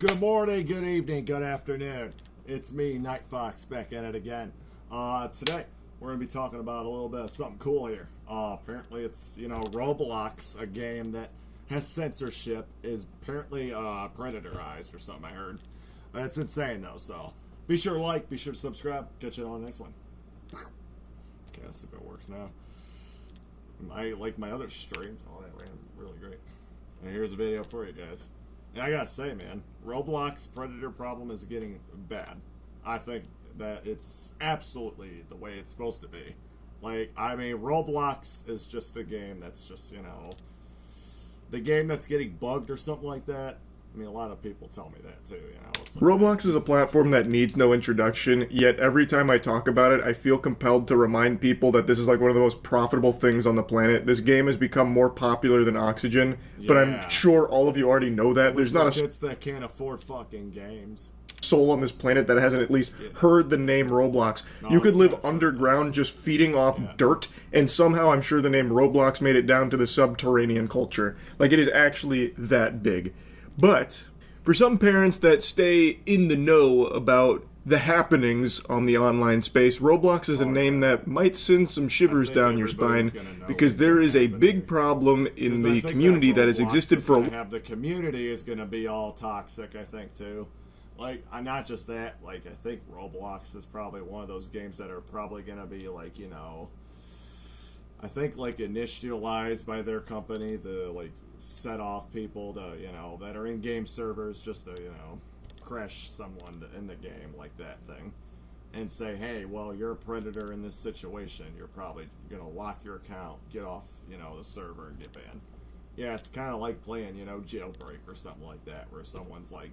Good morning, good evening, good afternoon. It's me, Night Fox, back at it again. Today, we're going to be talking about a little bit of something cool here. Apparently it's, Roblox, a game that has censorship, is apparently predatorized or something, I heard. It's insane, though, so be sure to like, be sure to subscribe. Catch you on the next one. Okay, let's see if it works now. Like my other streams. Oh, that ran really great. And here's a video for you guys. And I gotta say, man, Roblox predator problem is getting bad. I think that it's absolutely the way it's supposed to be. Like, I mean, Roblox is just a game that's just, the game that's getting bugged or something like that. I mean, a lot of people tell me that too, It's like, Roblox is a platform that needs no introduction, yet every time I talk about it, I feel compelled to remind people that this is like one of the most profitable things on the planet. This game has become more popular than oxygen, but I'm sure all of you already know that. There's not a kids that can't afford fucking games. Soul on this planet that hasn't at least heard the name Roblox. You could live underground just feeding off dirt, and somehow I'm sure the name Roblox made it down to the subterranean culture. Like, it is actually that big. But for some parents that stay in the know about the happenings on the online space, Roblox is a name that might send some shivers down your spine, because there is a big problem in the community that has existed for a... The community is going to be all toxic, I think, too. Like, not just that, like, I think Roblox is probably one of those games that are probably going to be, like, I think, like, initialized by their company to, like, set off people to, that are in game servers just to, crash someone in the game, like that thing. And say, hey, well, you're a predator in this situation. You're probably going to lock your account, get off, the server and get banned. Yeah, it's kind of like playing, Jailbreak or something like that, where someone's like,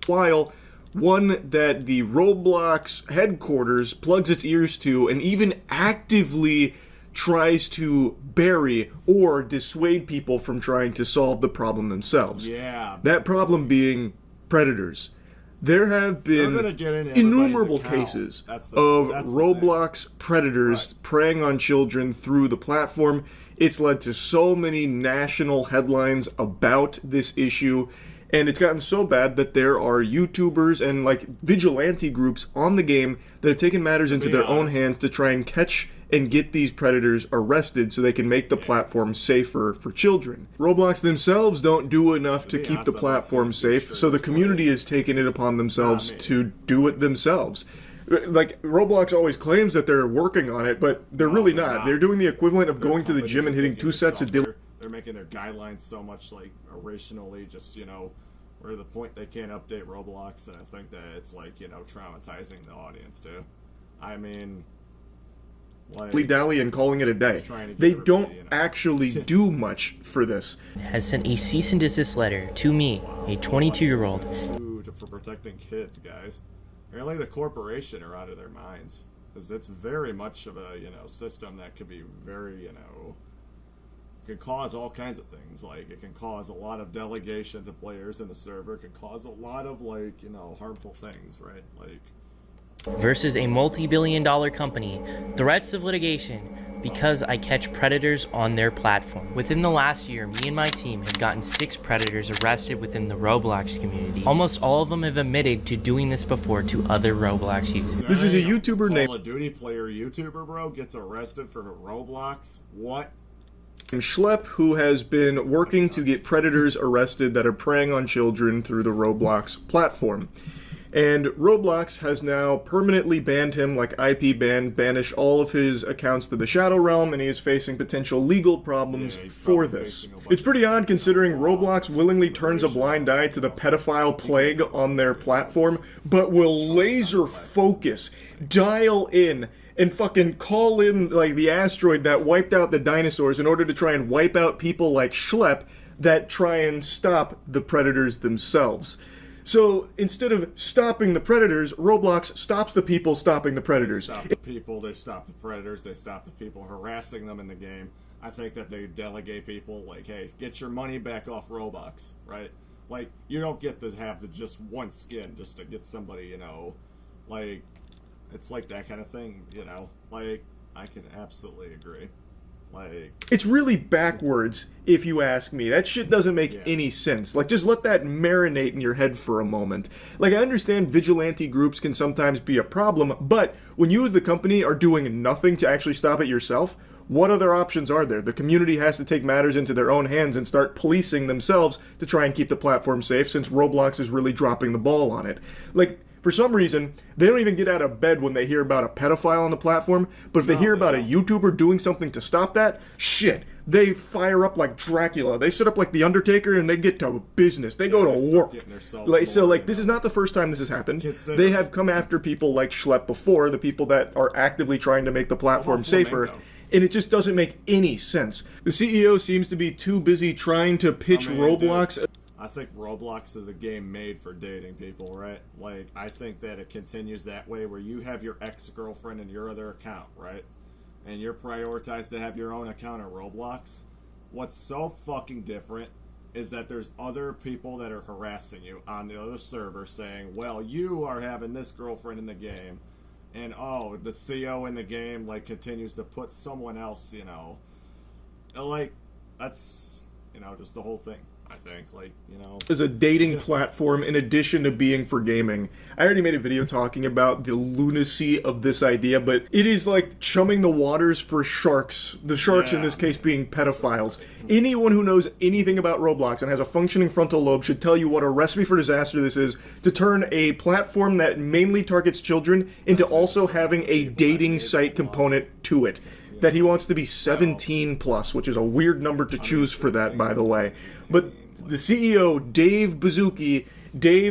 While one that the Roblox headquarters plugs its ears to and even actively tries to bury or dissuade people from trying to solve the problem themselves. Yeah. That problem being predators. There have been innumerable cases of Roblox predators preying on children through the platform. It's led to so many national headlines about this issue. And it's gotten so bad that there are YouTubers and, like, vigilante groups on the game that have taken matters into their own hands to try and catch and get these predators arrested so they can make the platform safer for children. Roblox themselves don't do enough to keep the platform safe, so the community has taken it upon themselves to do it themselves. Like, Roblox always claims that they're working on it, but they're really not. They're doing the equivalent of going to the gym and hitting 2 sets of... They're making their guidelines so much, like, irrationally, just, we're to the point they can't update Roblox, and I think that it's, like, traumatizing the audience, too. I mean... Like, dally and calling it a day. They don't actually do much for this. Has sent a cease and desist letter to me, a 22-year-old. For protecting kids, guys. Apparently the corporation are out of their minds. Because it's very much of a, system that could be very, could cause all kinds of things. Like, it can cause a lot of delegation to players in the server. It can cause a lot of, like, harmful things, right? Like... Versus a multi-billion-dollar company, threats of litigation because I catch predators on their platform. Within the last year, me and my team have gotten 6 predators arrested within the Roblox community. Almost all of them have admitted to doing this before to other Roblox users. This is a YouTuber named... Call of Duty player YouTuber, bro, gets arrested for Roblox? What? And Schlepp, who has been working to get predators arrested that are preying on children through the Roblox platform. And Roblox has now permanently banned him, like IP ban, banish all of his accounts to the Shadow Realm, and he is facing potential legal problems for this. It's pretty odd considering Roblox willingly turns a blind eye to the pedophile plague on their platform, but will laser focus, dial in, and fucking call in, like, the asteroid that wiped out the dinosaurs in order to try and wipe out people like Schlepp that try and stop the predators themselves. So, instead of stopping the predators, Roblox stops the people stopping the predators. They stop the people, they stop the predators, they stop the people harassing them in the game. I think that they delegate people, like, hey, get your money back off Roblox, right? Like, you don't get to have the just one skin just to get somebody, like, it's like that kind of thing, Like, I can absolutely agree. Like, it's really backwards, if you ask me. That shit doesn't make any sense. Like, just let that marinate in your head for a moment. Like, I understand vigilante groups can sometimes be a problem, but when you as the company are doing nothing to actually stop it yourself, what other options are there? The community has to take matters into their own hands and start policing themselves to try and keep the platform safe, since Roblox is really dropping the ball on it. Like, for some reason, they don't even get out of bed when they hear about a pedophile on the platform, but if they hear about a YouTuber doing something to stop that, shit, they fire up like Dracula. They sit up like The Undertaker and they get to business. They go to work. This is not the first time this has happened. They have come after people like Schlepp before, the people that are actively trying to make the platform safer. And it just doesn't make any sense. The CEO seems to be too busy trying to pitch Roblox. I think Roblox is a game made for dating people, right? Like, I think that it continues that way where you have your ex-girlfriend in your other account, right? And you're prioritized to have your own account on Roblox. What's so fucking different is that there's other people that are harassing you on the other server saying, well, you are having this girlfriend in the game. And, oh, the CEO in the game, like, continues to put someone else, you know. Like, that's, you know, just the whole thing. I think, like, you know, as a dating platform in addition to being for gaming. I already made a video talking about the lunacy of this idea, but it is like chumming the waters for sharks. The sharks in this case being pedophiles. Anyone who knows anything about Roblox and has a functioning frontal lobe should tell you what a recipe for disaster this is, to turn a platform that mainly targets children into also having a dating site component to it. That he wants to be 17 plus, which is a weird number to choose for that, by the way. But the CEO, Dave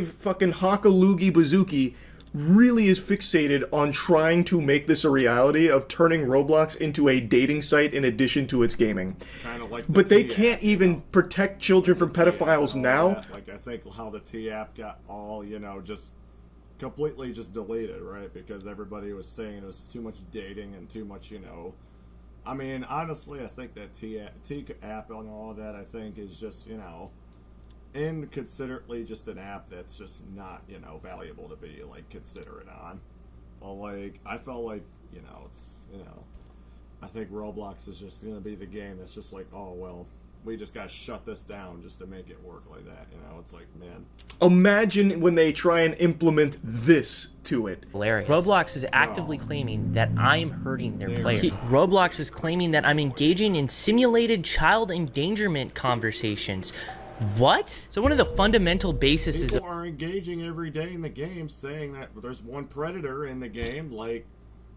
fucking Hakalugi Bazuki, really is fixated on trying to make this a reality of turning Roblox into a dating site in addition to its gaming. It's kind of like but they can't even protect children from pedophiles now. Like, I think how the T-app got all, you know, just completely just deleted, right? Because everybody was saying it was too much dating and too much, you know. I mean, honestly, I think that T-app and all of that, I think, is just, you know, inconsiderately just an app that's just not, you know, valuable to be, like, considerate on. But, like, I felt like, you know, it's, you know, I think Roblox is just going to be the game that's just like, oh, well, we just got to shut this down just to make it work like that, you know? It's like, man. Imagine when they try and implement this to it. Hilarious. Roblox is actively claiming that I'm hurting their players. Roblox is claiming that I'm engaging in simulated child endangerment conversations. What? So one of the fundamental bases is... People are engaging every day in the game saying that there's one predator in the game, like...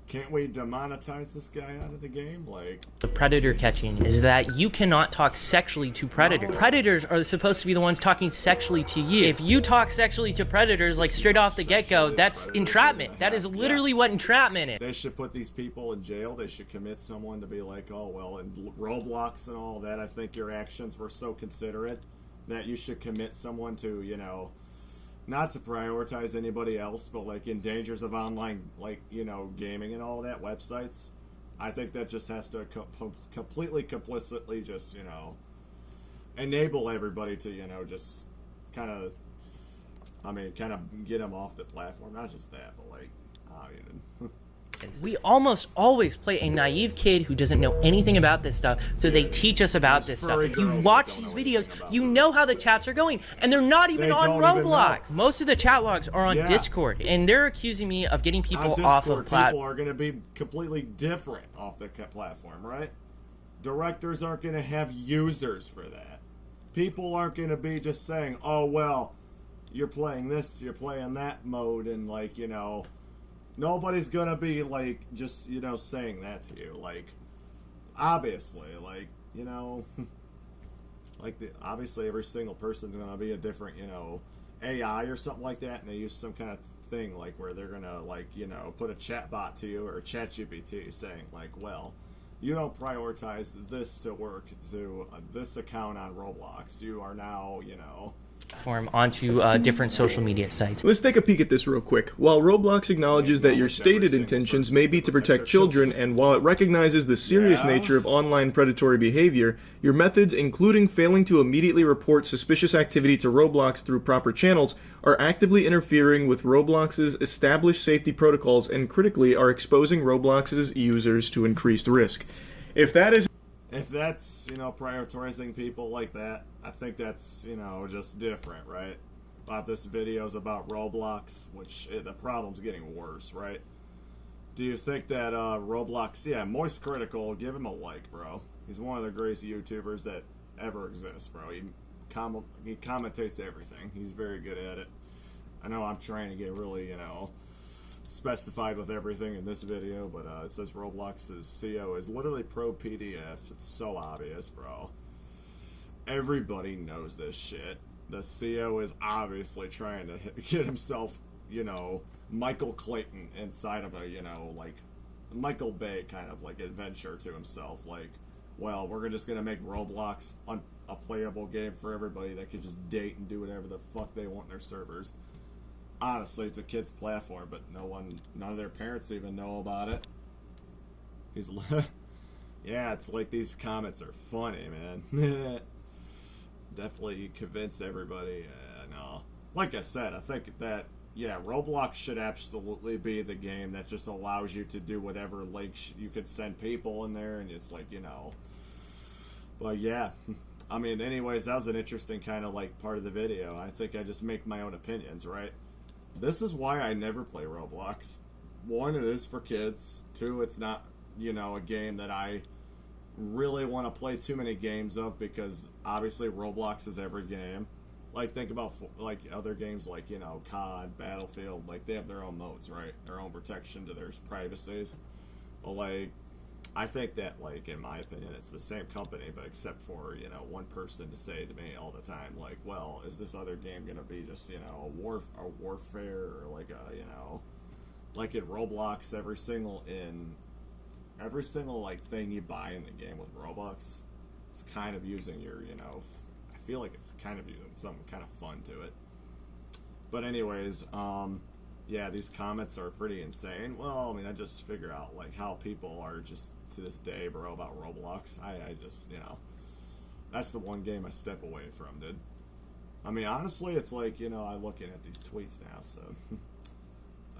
Can't we demonetize this guy out of the game? Like, the predator catching is that you cannot talk sexually to predators. Predators are supposed to be the ones talking sexually to you. If you talk sexually to predators, like straight off the get-go, that's entrapment. That is literally what entrapment is. They should put these people in jail. They should commit someone to be like, oh, well, in Roblox and all that, I think your actions were so considerate that you should commit someone to, you know... Not to prioritize anybody else, but, like, in dangers of online, like, you know, gaming and all that, websites. I think that just has to completely, complicitly just, you know, enable everybody to, you know, just kind of, I mean, kind of get them off the platform. Not just that, but, like, I mean... We almost always play a naive kid who doesn't know anything about this stuff, so they teach us about this stuff. If you watch these videos, you know how the chats are going, and they're not even on Roblox. Most of the chat logs are on Discord, and they're accusing me of getting people off of platform. People are going to be completely different off the platform, right? Directors aren't going to have users for that. People aren't going to be just saying, oh, well, you're playing this, you're playing that mode, and, like, you know... Nobody's gonna be, like, just, you know, saying that to you. Like, obviously, like, you know, like, obviously every single person's gonna be a different, you know, AI or something like that, and they use some kind of thing, like, where they're gonna, like, you know, put a chat bot to you, or a chat GPT saying, like, well, you don't prioritize this to work to this account on Roblox. You are now, you know... onto different social media sites. Let's take a peek at this real quick. While Roblox acknowledges that your stated intentions may be to protect children, and while it recognizes the serious nature of online predatory behavior, your methods, including failing to immediately report suspicious activity to Roblox through proper channels, are actively interfering with Roblox's established safety protocols and critically are exposing Roblox's users to increased risk. If that is... if that's, you know, prioritizing people like that, I think that's, you know, just different, right? But this video's about Roblox, which the problem's getting worse, right? Do you think that Roblox, yeah, Moist Critical, give him a like, bro. He's one of the greatest YouTubers that ever exists, bro. He commentates everything. He's very good at it. I know I'm trying to get really, you know, specified with everything in this video, but it says Roblox's CO is literally pro PDF. It's so obvious, bro. Everybody knows this shit. The CO is obviously trying to get himself, you know, Michael Clayton inside of a, you know, like, Michael Bay kind of, like, adventure to himself. Like, well, we're just gonna make Roblox a playable game for everybody that can just date and do whatever the fuck they want in their servers. Honestly, it's a kid's platform, but none of their parents even know about it. He's, yeah, it's like these comments are funny, man. Definitely convince everybody. No, like I said, I think that, yeah, Roblox should absolutely be the game that just allows you to do whatever links you could send people in there, and it's like, you know. But yeah, I mean, anyways, that was an interesting kind of like part of the video. I think I just make my own opinions, right? This is why I never play Roblox. One, it is for kids. Two, it's not, you know, a game that I really want to play too many games of, because obviously Roblox is every game. Like, think about like other games like, you know, COD, Battlefield. Like, they have their own modes, right? Their own protection to their privacies. But like, I think that, like, in my opinion, it's the same company, but except for, you know, one person to say to me all the time, like, well, is this other game gonna be just, you know, a warfare, or like a, you know, like in Roblox, every single like thing you buy in the game with Robux, it's kind of using your, you know, I feel like it's kind of using some kind of fun to it. But anyways, yeah, these comments are pretty insane. Well, I mean, I just figure out, like, how people are just, to this day, bro, about Roblox. I just, you know, that's the one game I step away from, dude. I mean, honestly, it's like, you know, I'm looking at these tweets now, so.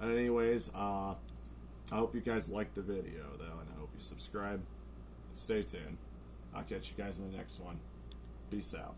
Anyways, I hope you guys liked the video, though, and I hope you subscribe. Stay tuned. I'll catch you guys in the next one. Peace out.